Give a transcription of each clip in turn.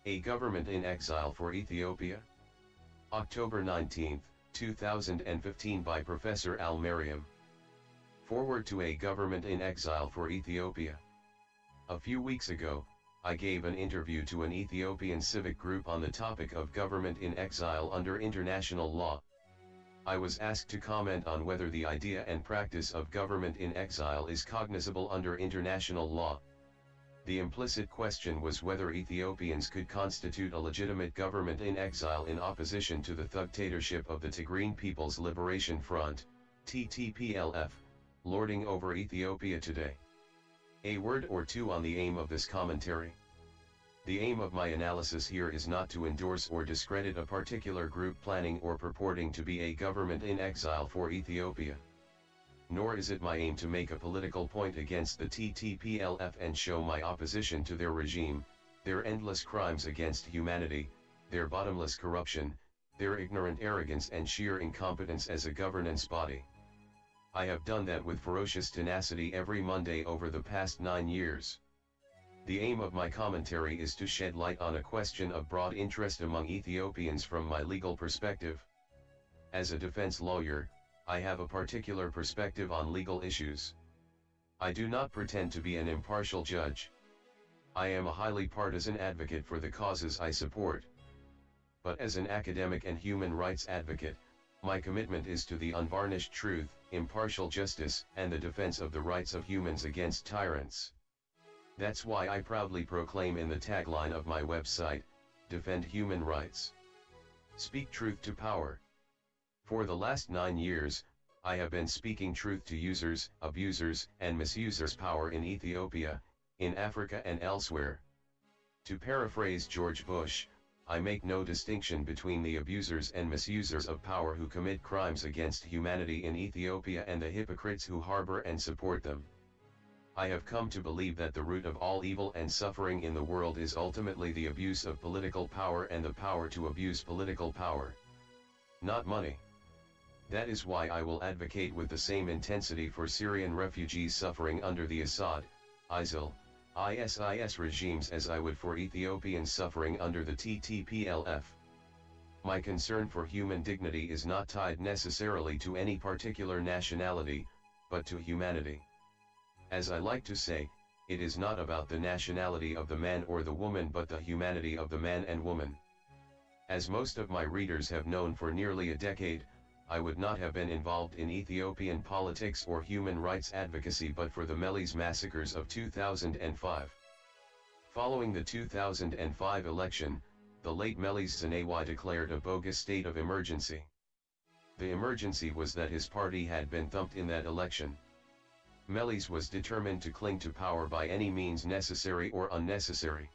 A Government in Exile for Ethiopia? October 19, 2015 by Professor Al-Mariam. Forward to A Government in Exile for Ethiopia. A few weeks ago, I gave an interview to an Ethiopian civic group on the topic of government in exile under international law. I was asked to comment on whether the idea and practice of government in exile is cognizable under international law. The implicit question was whether Ethiopians could constitute a legitimate government in exile in opposition to the thugtatorship of the Tigrayeen People's Liberation Front, TTPLF, lording over Ethiopia today. A word or two on the aim of this commentary. The aim of my analysis here is not to endorse or discredit a particular group planning or purporting to be a government in exile for Ethiopia. Nor is it my aim to make a political point against the TTPLF and show my opposition to their regime, their endless crimes against humanity, their bottomless corruption, their ignorant arrogance and sheer incompetence as a governance body. I have done that with ferocious tenacity every Monday over the past 9 years. The aim of my commentary is to shed light on a question of broad interest among Ethiopians from my legal perspective. As a defense lawyer, I have a particular perspective on legal issues. I do not pretend to be an impartial judge. I am a highly partisan advocate for the causes I support. But as an academic and human rights advocate, my commitment is to the unvarnished truth, impartial justice, and the defense of the rights of humans against tyrants. That's why I proudly proclaim in the tagline of my website, Defend Human Rights. Speak truth to power. For the last 9 years, I have been speaking truth to users, abusers, and misusers power in Ethiopia, in Africa and elsewhere. To paraphrase George Bush, I make no distinction between the abusers and misusers of power who commit crimes against humanity in Ethiopia and the hypocrites who harbor and support them. I have come to believe that the root of all evil and suffering in the world is ultimately the abuse of political power and the power to abuse political power. Not money. That is why I will advocate with the same intensity for Syrian refugees suffering under the Assad, Exile, ISIS regimes as I would for Ethiopians suffering under the TTPLF. My concern for human dignity is not tied necessarily to any particular nationality, but to humanity. As I like to say, it is not about the nationality of the man or the woman but the humanity of the man and woman. As most of my readers have known for nearly a decade, I would not have been involved in Ethiopian politics or human rights advocacy but for the Meles massacres of 2005. Following the 2005 election, the late Meles Zenawi declared a bogus state of emergency. The emergency was that his party had been thumped in that election. Meles was determined to cling to power by any means necessary or unnecessary.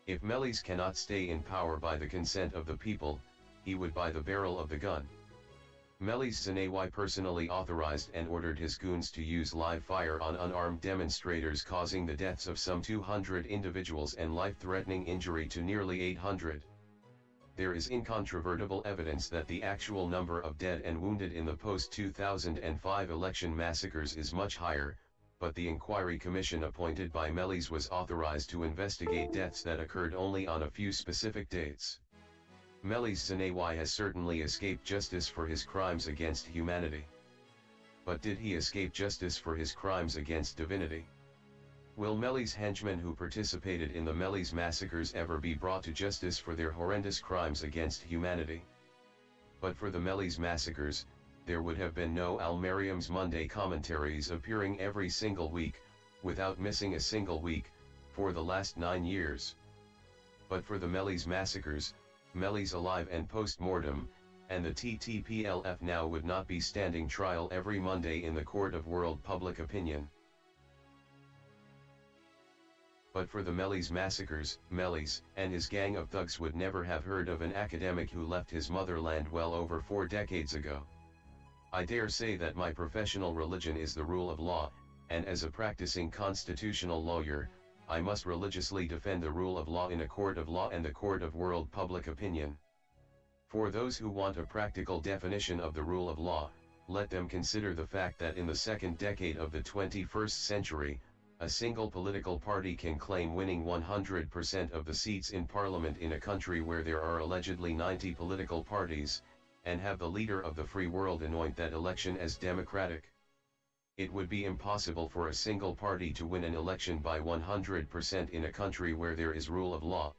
If Meles cannot stay in power by the consent of the people, he would buy the barrel of the gun. Meles Zenawi personally authorized and ordered his goons to use live fire on unarmed demonstrators, causing the deaths of some 200 individuals and life-threatening injury to nearly 800. There is incontrovertible evidence that the actual number of dead and wounded in the post-2005 election massacres is much higher, but the inquiry commission appointed by Meles was authorized to investigate deaths that occurred only on a few specific dates. Meles Zenawi has certainly escaped justice for his crimes against humanity. But did he escape justice for his crimes against divinity? Will Meles henchmen who participated in the Meles massacres ever be brought to justice for their horrendous crimes against humanity? But for the Meles massacres, there would have been no Al-Mariam's Monday commentaries appearing every single week, without missing a single week, for the last 9 years. But for the Meles massacres, Meles alive and post-mortem, and the TTPLF now would not be standing trial every Monday in the court of world public opinion. But for the Meles massacres, Meles and his gang of thugs would never have heard of an academic who left his motherland well over 4 decades ago. I dare say that my professional religion is the rule of law, and as a practicing constitutional lawyer, I must religiously defend the rule of law in a court of law and the court of world public opinion. For those who want a practical definition of the rule of law, let them consider the fact that in the second decade of the 21st century, A single political party can claim winning 100% of the seats in parliament in a country where there are allegedly 90 political parties, and have the leader of the free world anoint that election as democratic. It would be impossible for a single party to win an election by 100% in a country where there is rule of law.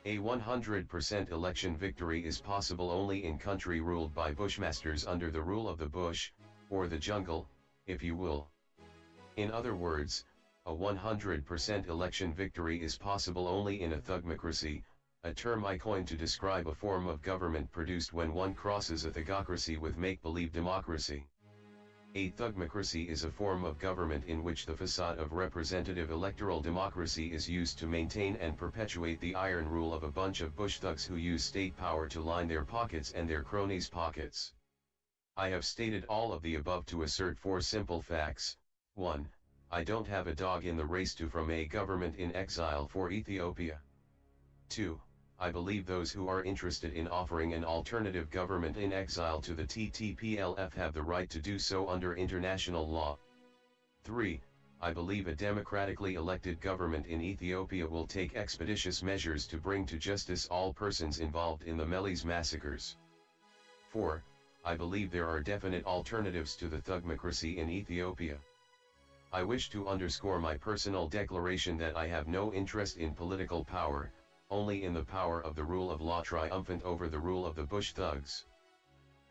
A 100% election victory is possible only in country ruled by bushmasters under the rule of the bush, or the jungle, if you will. In other words, a 100% election victory is possible only in a thugmocracy, a term I coined to describe a form of government produced when one crosses a thugocracy with make-believe democracy. A thugmocracy is a form of government in which the facade of representative electoral democracy is used to maintain and perpetuate the iron rule of a bunch of bush thugs who use state power to line their pockets and their cronies' pockets. I have stated all of the above to assert 4 simple facts. 1. I don't have a dog in the race to form a government in exile for Ethiopia. 2. I believe those who are interested in offering an alternative government in exile to the TTPLF have the right to do so under international law. 3. I believe a democratically elected government in Ethiopia will take expeditious measures to bring to justice all persons involved in the Meles massacres. 4. I believe there are definite alternatives to the thugmocracy in Ethiopia. I wish to underscore my personal declaration that I have no interest in political power, only in the power of the rule of law triumphant over the rule of the bush thugs.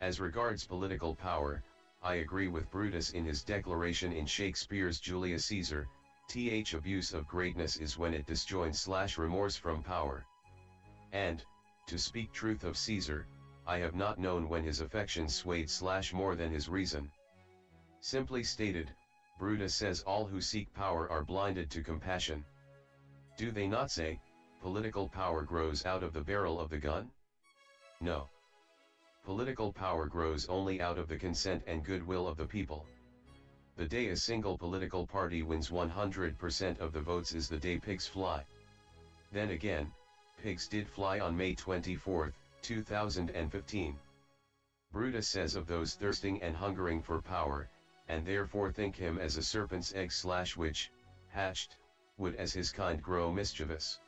As regards political power, I agree with Brutus in his declaration in Shakespeare's Julius Caesar, abuse of greatness is when it disjoins/remorse from power. And, to speak truth of Caesar, I have not known when his affections swayed/more than his reason. Simply stated, Brutus says all who seek power are blinded to compassion. Do they not say, political power grows out of the barrel of the gun? No. Political power grows only out of the consent and goodwill of the people. The day a single political party wins 100% of the votes is the day pigs fly. Then again, pigs did fly on May 24, 2015. Brutus says of those thirsting and hungering for power, and therefore think him as a serpent's egg/which, hatched, would as his kind grow mischievous.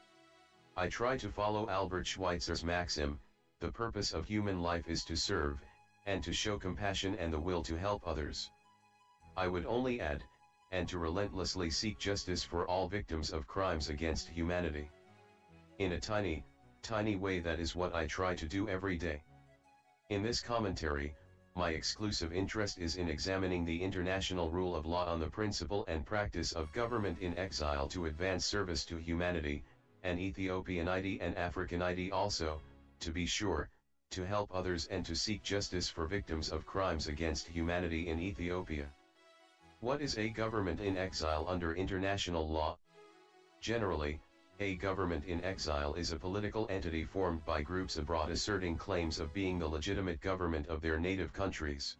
I try to follow Albert Schweitzer's maxim, the purpose of human life is to serve, and to show compassion and the will to help others. I would only add, and to relentlessly seek justice for all victims of crimes against humanity. In a tiny way, that is what I try to do every day. In this commentary, my exclusive interest is in examining the international rule of law on the principle and practice of government in exile to advance service to humanity, and Ethiopianity and Africanity also, to be sure, to help others and to seek justice for victims of crimes against humanity in Ethiopia. What is a government in exile under international law? Generally, a government in exile is a political entity formed by groups abroad asserting claims of being the legitimate government of their native countries.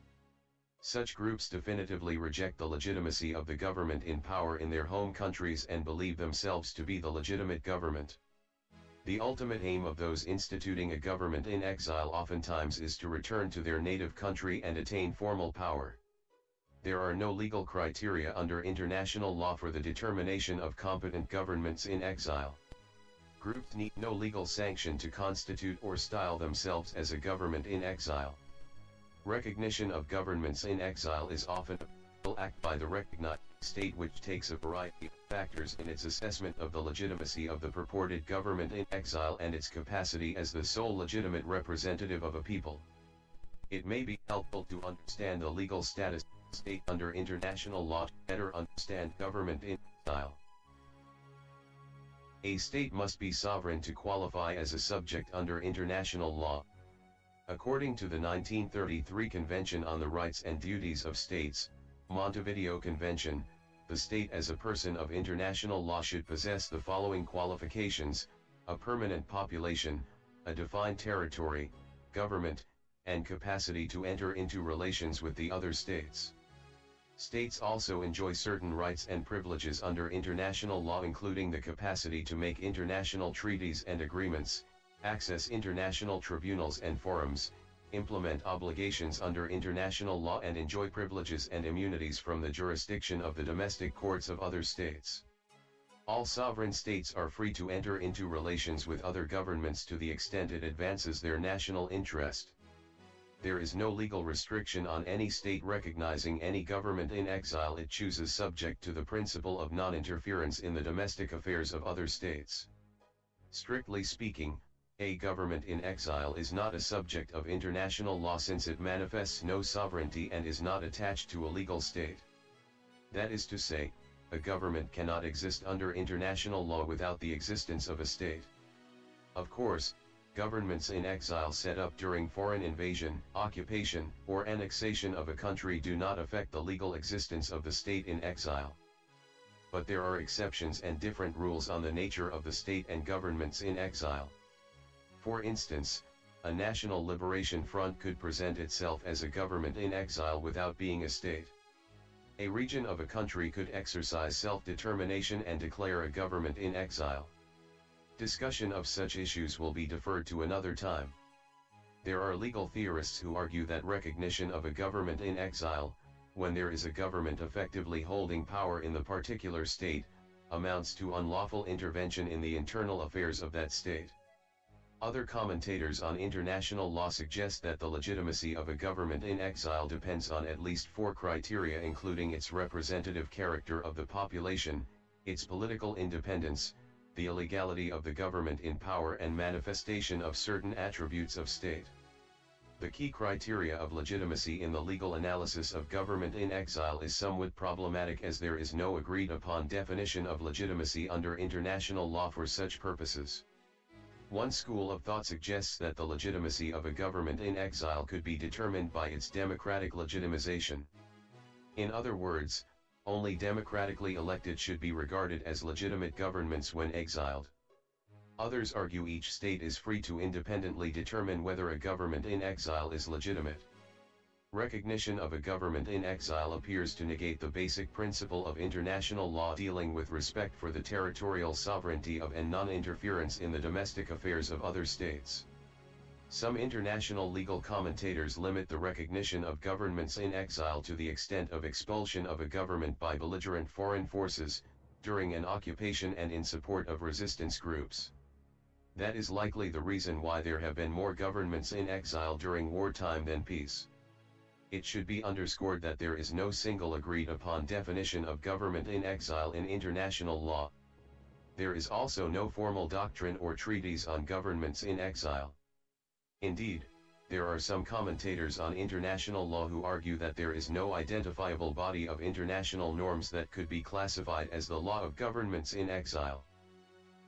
Such groups definitively reject the legitimacy of the government in power in their home countries and believe themselves to be the legitimate government. The ultimate aim of those instituting a government in exile oftentimes is to return to their native country and attain formal power. There are no legal criteria under international law for the determination of competent governments in exile. Groups need no legal sanction to constitute or style themselves as a government in exile. Recognition of governments in exile is often a political act by the recognized state which takes a variety of factors in its assessment of the legitimacy of the purported government in exile and its capacity as the sole legitimate representative of a people. It may be helpful to understand the legal status of the state under international law to better understand government in exile. A state must be sovereign to qualify as a subject under international law. According to the 1933 Convention on the Rights and Duties of States, Montevideo Convention, the state as a person of international law should possess the following qualifications: a permanent population, a defined territory, government, and capacity to enter into relations with the other states. States also enjoy certain rights and privileges under international law, including the capacity to make international treaties and agreements, access international tribunals and forums, implement obligations under international law and enjoy privileges and immunities from the jurisdiction of the domestic courts of other states. All sovereign states are free to enter into relations with other governments to the extent it advances their national interest. There is no legal restriction on any state recognizing any government in exile it chooses subject to the principle of non-interference in the domestic affairs of other states. Strictly speaking, a government in exile is not a subject of international law since it manifests no sovereignty and is not attached to a legal state. That is to say, a government cannot exist under international law without the existence of a state. Of course, governments in exile set up during foreign invasion, occupation, or annexation of a country do not affect the legal existence of the state in exile. But there are exceptions and different rules on the nature of the state and governments in exile. For instance, a national liberation front could present itself as a government in exile without being a state. A region of a country could exercise self-determination and declare a government in exile. Discussion of such issues will be deferred to another time. There are legal theorists who argue that recognition of a government in exile, when there is a government effectively holding power in the particular state, amounts to unlawful intervention in the internal affairs of that state. Other commentators on international law suggest that the legitimacy of a government in exile depends on at least 4 criteria, including its representative character of the population, its political independence, the illegality of the government in power, and manifestation of certain attributes of state. The key criteria of legitimacy in the legal analysis of government in exile is somewhat problematic as there is no agreed upon definition of legitimacy under international law for such purposes. One school of thought suggests that the legitimacy of a government in exile could be determined by its democratic legitimization. In other words, only democratically elected should be regarded as legitimate governments when exiled. Others argue each state is free to independently determine whether a government in exile is legitimate. Recognition of a government in exile appears to negate the basic principle of international law dealing with respect for the territorial sovereignty of and non-interference in the domestic affairs of other states. Some international legal commentators limit the recognition of governments in exile to the extent of expulsion of a government by belligerent foreign forces, during an occupation and in support of resistance groups. That is likely the reason why there have been more governments in exile during wartime than peace. It should be underscored that there is no single agreed upon definition of government in exile in international law. There is also no formal doctrine or treatise on governments in exile. Indeed, there are some commentators on international law who argue that there is no identifiable body of international norms that could be classified as the law of governments in exile.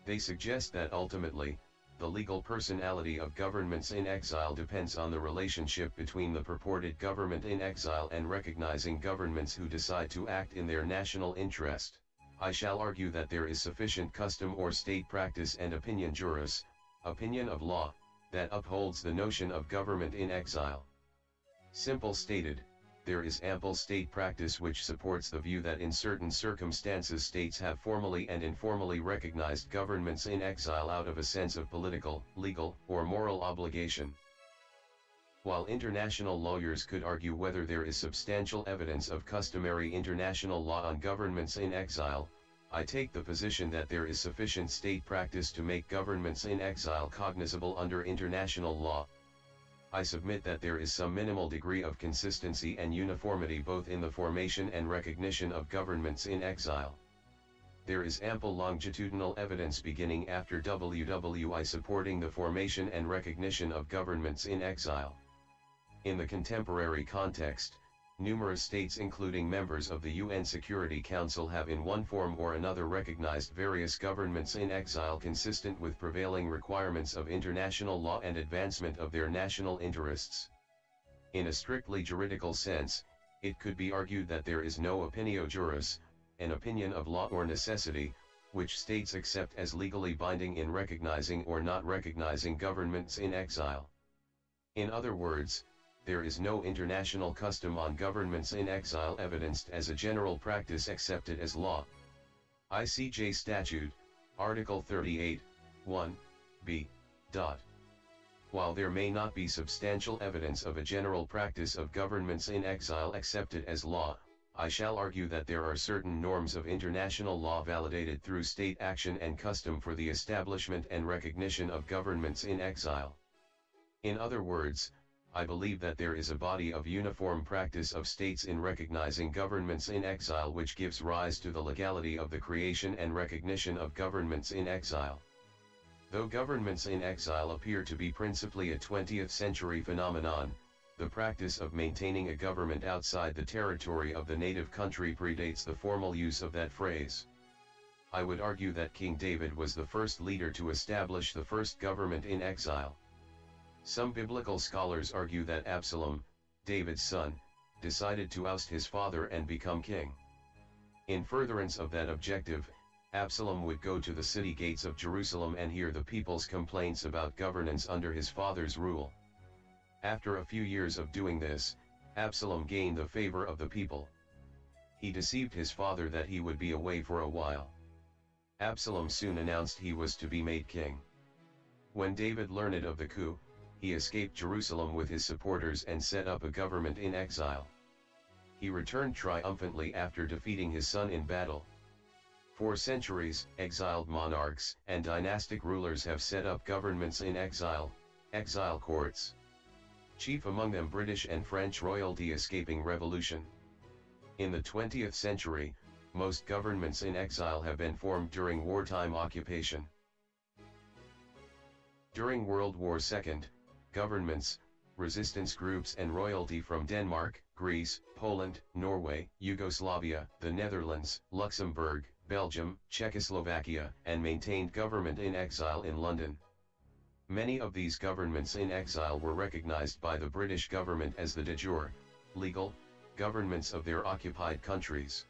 They suggest that ultimately, the legal personality of governments in exile depends on the relationship between the purported government in exile and recognizing governments who decide to act in their national interest. I shall argue that there is sufficient custom or state practice and opinion juris, opinion of law, that upholds the notion of government in exile. Simple stated, there is ample state practice which supports the view that in certain circumstances states have formally and informally recognized governments in exile out of a sense of political, legal, or moral obligation. While international lawyers could argue whether there is substantial evidence of customary international law on governments in exile, I take the position that there is sufficient state practice to make governments in exile cognizable under international law. I submit that there is some minimal degree of consistency and uniformity both in the formation and recognition of governments in exile. There is ample longitudinal evidence beginning after WWI supporting the formation and recognition of governments in exile. In the contemporary context, numerous states including members of the UN Security Council have in one form or another recognized various governments in exile consistent with prevailing requirements of international law and advancement of their national interests. In a strictly juridical sense, it could be argued that there is no opinio juris, an opinion of law or necessity, which states accept as legally binding in recognizing or not recognizing governments in exile. In other words, there is no international custom on governments in exile evidenced as a general practice accepted as law. ICJ Statute, Article 38, 1, b. While there may not be substantial evidence of a general practice of governments in exile accepted as law, I shall argue that there are certain norms of international law validated through state action and custom for the establishment and recognition of governments in exile. In other words, I believe that there is a body of uniform practice of states in recognizing governments in exile which gives rise to the legality of the creation and recognition of governments in exile. Though governments in exile appear to be principally a 20th century phenomenon, the practice of maintaining a government outside the territory of the native country predates the formal use of that phrase. I would argue that King David was the first leader to establish the first government in exile. Some biblical scholars argue that Absalom, David's son, decided to oust his father and become king. In furtherance of that objective, Absalom would go to the city gates of Jerusalem and hear the people's complaints about governance under his father's rule. After a few years of doing this, Absalom gained the favor of the people. He deceived his father that he would be away for a while. Absalom soon announced he was to be made king. When David learned of the coup, he escaped Jerusalem with his supporters and set up a government in exile. He returned triumphantly after defeating his son in battle. For centuries, exiled monarchs and dynastic rulers have set up governments in exile, exile courts. Chief among them British and French royalty escaping revolution. In the 20th century, most governments in exile have been formed during wartime occupation. During World War II, governments, resistance groups and royalty from Denmark, Greece, Poland, Norway, Yugoslavia, the Netherlands, Luxembourg, Belgium, Czechoslovakia, and maintained government in exile in London. Many of these governments in exile were recognized by the British government as the de jure, legal, governments of their occupied countries.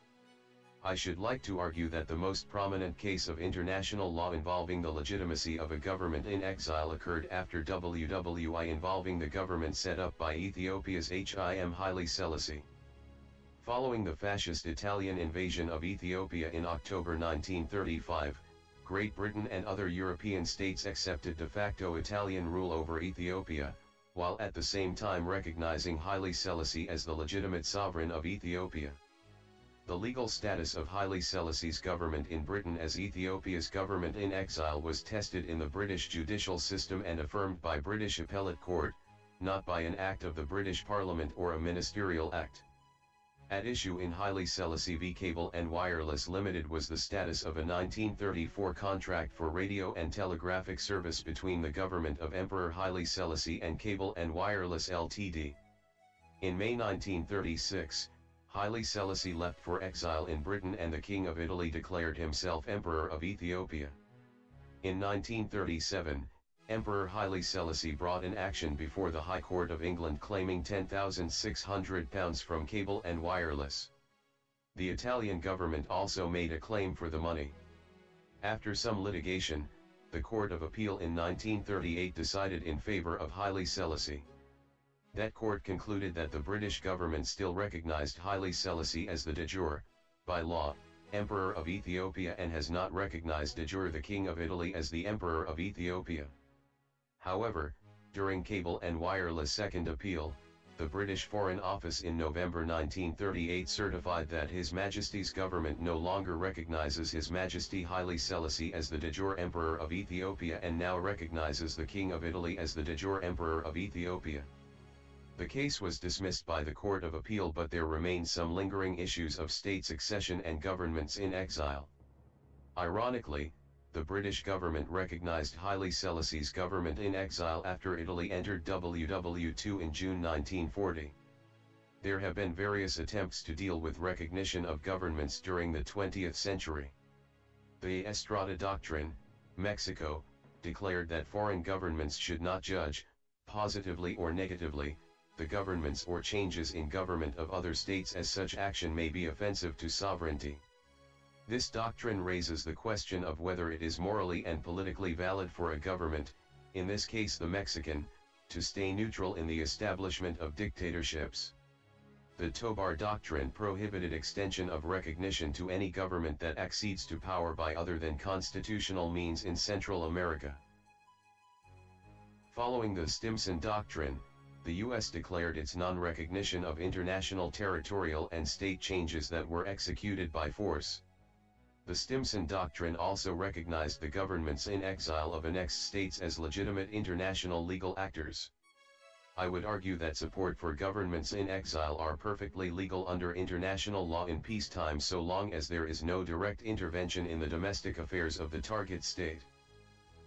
I should like to argue that the most prominent case of international law involving the legitimacy of a government in exile occurred after WWI involving the government set up by Ethiopia's Haile Selassie. Following the fascist Italian invasion of Ethiopia in October 1935, Great Britain and other European states accepted de facto Italian rule over Ethiopia, while at the same time recognizing Haile Selassie as the legitimate sovereign of Ethiopia. The legal status of Haile Selassie's government in Britain as Ethiopia's government in exile was tested in the British judicial system and affirmed by British Appellate Court, not by an act of the British Parliament or a ministerial act. At issue in Haile Selassie v Cable and Wireless Limited was the status of a 1934 contract for radio and telegraphic service between the government of Emperor Haile Selassie and Cable and Wireless Ltd. In May 1936, Haile Selassie left for exile in Britain and the King of Italy declared himself Emperor of Ethiopia. In 1937, Emperor Haile Selassie brought an action before the High Court of England claiming £10,600 from Cable and Wireless. The Italian government also made a claim for the money. After some litigation, the Court of Appeal in 1938 decided in favor of Haile Selassie. That court concluded that the British government still recognized Haile Selassie as the de jure, by law, Emperor of Ethiopia and has not recognized de jure the King of Italy as the Emperor of Ethiopia. However, during Cable and Wireless' second appeal, the British Foreign Office in November 1938 certified that His Majesty's government no longer recognizes His Majesty Haile Selassie as the de jure Emperor of Ethiopia and now recognizes the King of Italy as the de jure Emperor of Ethiopia. The case was dismissed by the Court of Appeal, but there remain some lingering issues of state succession and governments in exile. Ironically, the British government recognized Haile Selassie's government in exile after Italy entered WW2 in June 1940. There have been various attempts to deal with recognition of governments during the 20th century. The Estrada Doctrine, Mexico, declared that foreign governments should not judge, positively or negatively, the governments or changes in government of other states, as such action may be offensive to sovereignty. This doctrine raises the question of whether it is morally and politically valid for a government, in this case the Mexican, to stay neutral in the establishment of dictatorships. The Tobar Doctrine prohibited extension of recognition to any government that accedes to power by other than constitutional means in Central America. Following the Stimson Doctrine, the U.S. declared its non-recognition of international territorial and state changes that were executed by force. The Stimson Doctrine also recognized the governments in exile of annexed states as legitimate international legal actors. I would argue that support for governments in exile are perfectly legal under international law in peacetime so long as there is no direct intervention in the domestic affairs of the target state.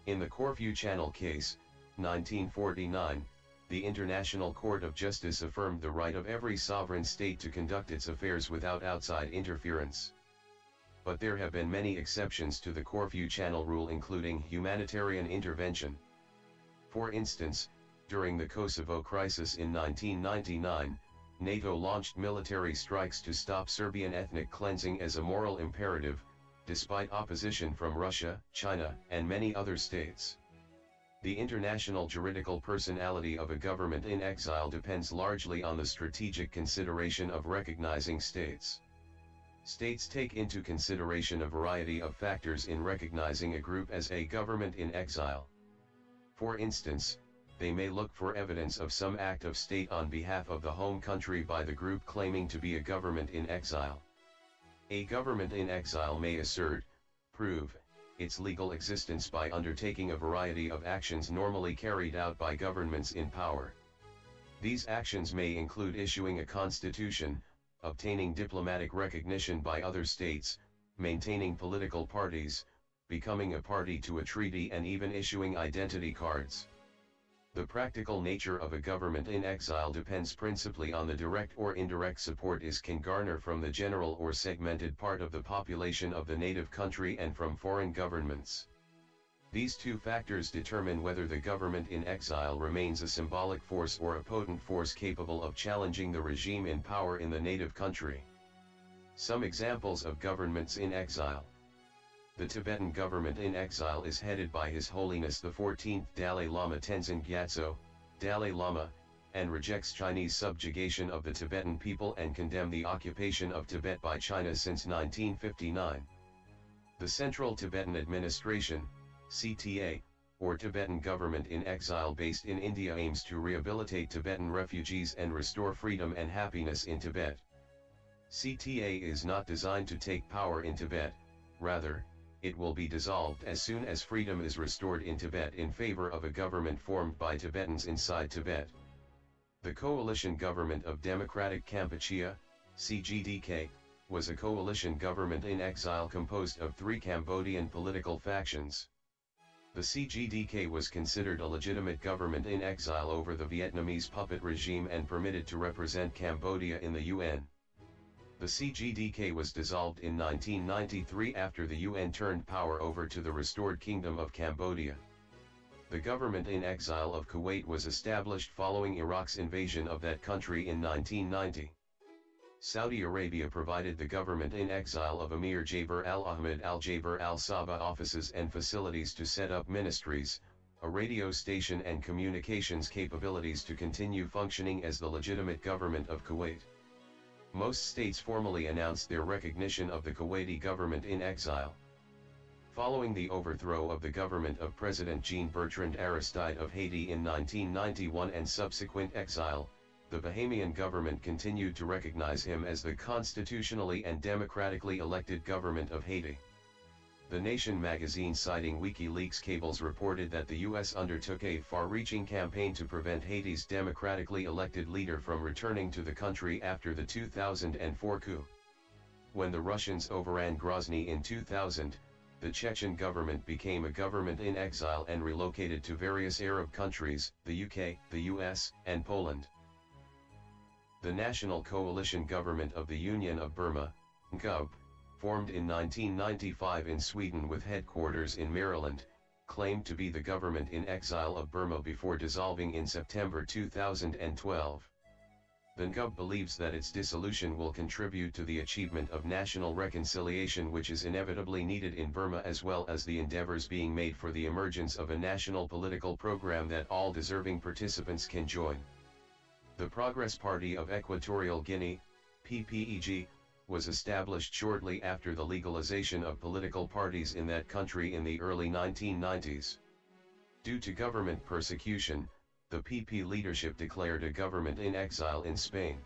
In the Corfu Channel case, 1949, the International Court of Justice affirmed the right of every sovereign state to conduct its affairs without outside interference. But there have been many exceptions to the Corfu Channel rule, including humanitarian intervention. For instance, during the Kosovo crisis in 1999, NATO launched military strikes to stop Serbian ethnic cleansing as a moral imperative, despite opposition from Russia, China, and many other states. The international juridical personality of a government in exile depends largely on the strategic consideration of recognizing states. States take into consideration a variety of factors in recognizing a group as a government in exile. For instance, they may look for evidence of some act of state on behalf of the home country by the group claiming to be a government in exile. A government in exile may assert, prove, its legal existence by undertaking a variety of actions normally carried out by governments in power. These actions may include issuing a constitution, obtaining diplomatic recognition by other states, maintaining political parties, becoming a party to a treaty, and even issuing identity cards. The practical nature of a government in exile depends principally on the direct or indirect support it can garner from the general or segmented part of the population of the native country and from foreign governments. These two factors determine whether the government in exile remains a symbolic force or a potent force capable of challenging the regime in power in the native country. Some examples of governments in exile. The Tibetan government in exile is headed by His Holiness the 14th Dalai Lama Tenzin Gyatso, Dalai Lama, and rejects Chinese subjugation of the Tibetan people and condemns the occupation of Tibet by China since 1959. The Central Tibetan Administration, CTA, or Tibetan government in exile based in India aims to rehabilitate Tibetan refugees and restore freedom and happiness in Tibet. CTA is not designed to take power in Tibet, rather, it will be dissolved as soon as freedom is restored in Tibet in favor of a government formed by Tibetans inside Tibet. The Coalition Government of Democratic Kampuchea, CGDK, was a coalition government in exile composed of three Cambodian political factions. The CGDK was considered a legitimate government in exile over the Vietnamese puppet regime and permitted to represent Cambodia in the UN. The CGDK was dissolved in 1993 after the UN turned power over to the restored Kingdom of Cambodia. The government in exile of Kuwait was established following Iraq's invasion of that country in 1990. Saudi Arabia provided the government in exile of Emir Jaber al-Ahmad al-Jaber al-Sabah offices and facilities to set up ministries, a radio station and communications capabilities to continue functioning as the legitimate government of Kuwait. Most states formally announced their recognition of the Kuwaiti government in exile. Following the overthrow of the government of President Jean-Bertrand Aristide of Haiti in 1991 and subsequent exile, the Bahamian government continued to recognize him as the constitutionally and democratically elected government of Haiti. The Nation magazine citing WikiLeaks cables reported that the U.S. undertook a far-reaching campaign to prevent Haiti's democratically elected leader from returning to the country after the 2004 coup. When the Russians overran Grozny in 2000, the Chechen government became a government in exile and relocated to various Arab countries, the UK, the US, and Poland. The National Coalition Government of the Union of Burma, NGUB, formed in 1995 in Sweden with headquarters in Maryland, claimed to be the government in exile of Burma before dissolving in September 2012. The NGUB believes that its dissolution will contribute to the achievement of national reconciliation, which is inevitably needed in Burma, as well as the endeavors being made for the emergence of a national political program that all deserving participants can join. The Progress Party of Equatorial Guinea, PPEG, was established shortly after the legalization of political parties in that country in the early 1990s. Due to government persecution, the PP leadership declared a government in exile in Spain.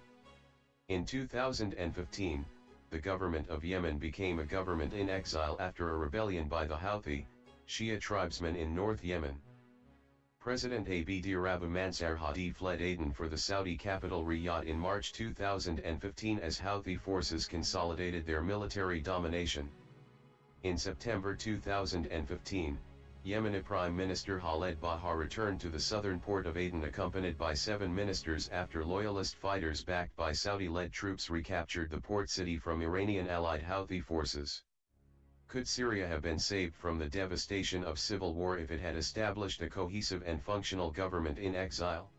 In 2015, the government of Yemen became a government in exile after a rebellion by the Houthi, Shia tribesmen in North Yemen. President Abd-Rabu Mansur Hadi fled Aden for the Saudi capital Riyadh in March 2015 as Houthi forces consolidated their military domination. In September 2015, Yemeni Prime Minister Khaled Bahar returned to the southern port of Aden accompanied by 7 ministers after loyalist fighters backed by Saudi-led troops recaptured the port city from Iranian allied Houthi forces. Could Syria have been saved from the devastation of civil war if it had established a cohesive and functional government in exile?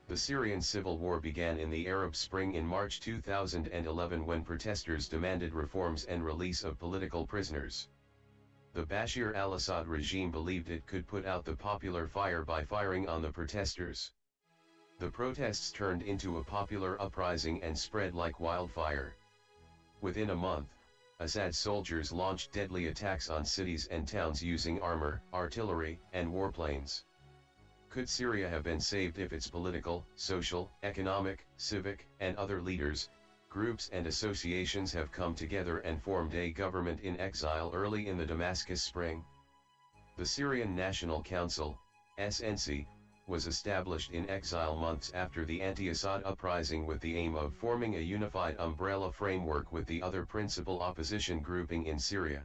The Syrian civil war began in the Arab Spring in March 2011 when protesters demanded reforms and release of political prisoners. The Bashar al-Assad regime believed it could put out the popular fire by firing on the protesters. The protests turned into a popular uprising and spread like wildfire. Within a month, Assad soldiers launched deadly attacks on cities and towns using armor, artillery, and warplanes. Could Syria have been saved if its political, social, economic, civic, and other leaders, groups and associations have come together and formed a government in exile early in the Damascus Spring? The Syrian National Council, SNC, was established in exile months after the anti-Assad uprising with the aim of forming a unified umbrella framework with the other principal opposition grouping in Syria.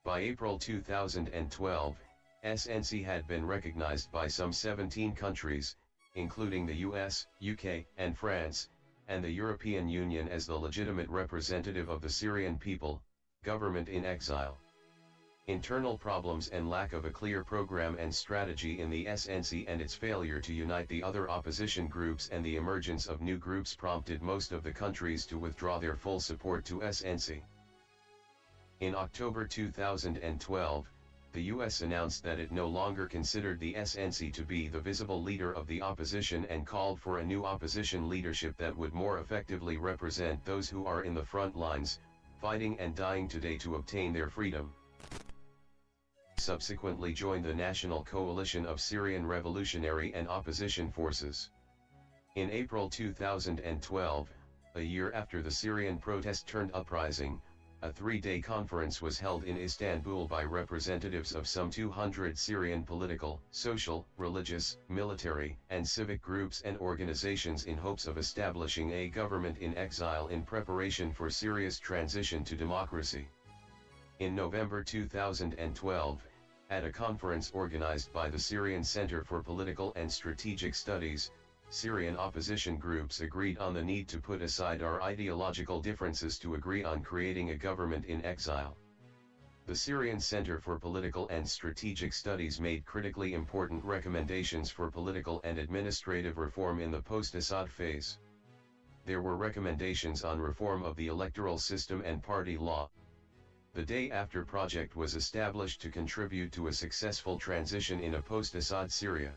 By April 2012, SNC had been recognized by some 17 countries, including the US, UK, and France, and the European Union as the legitimate representative of the Syrian people, government in exile. Internal problems and lack of a clear program and strategy in the SNC and its failure to unite the other opposition groups and the emergence of new groups prompted most of the countries to withdraw their full support to SNC. In October 2012, the US announced that it no longer considered the SNC to be the visible leader of the opposition and called for a new opposition leadership that would more effectively represent those who are in the front lines, fighting and dying today to obtain their freedom. Subsequently joined the National Coalition of Syrian Revolutionary and Opposition Forces. In April 2012, a year after the Syrian protest-turned uprising, a 3-day conference was held in Istanbul by representatives of some 200 Syrian political, social, religious, military, and civic groups and organizations in hopes of establishing a government in exile in preparation for Syria's transition to democracy. In November 2012, at a conference organized by the Syrian Center for Political and Strategic Studies, Syrian opposition groups agreed on the need to put aside our ideological differences to agree on creating a government in exile. The Syrian Center for Political and Strategic Studies made critically important recommendations for political and administrative reform in the post-Assad phase. There were recommendations on reform of the electoral system and party law. The Day After Project was established to contribute to a successful transition in a post-Assad Syria.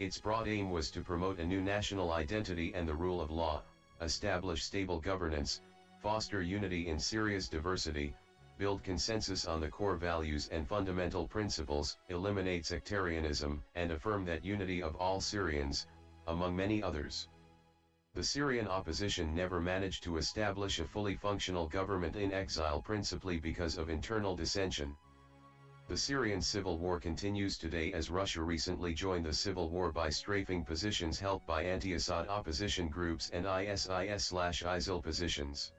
Its broad aim was to promote a new national identity and the rule of law, establish stable governance, foster unity in Syria's diversity, build consensus on the core values and fundamental principles, eliminate sectarianism, and affirm that unity of all Syrians, among many others. The Syrian opposition never managed to establish a fully functional government in exile principally because of internal dissension. The Syrian civil war continues today as Russia recently joined the civil war by strafing positions held by anti-Assad opposition groups and ISIS/ISIL positions.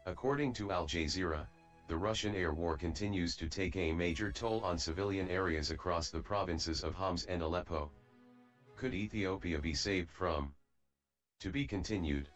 According to Al Jazeera, the Russian air war continues to take a major toll on civilian areas across the provinces of Homs and Aleppo. Could Ethiopia be saved from? To be continued.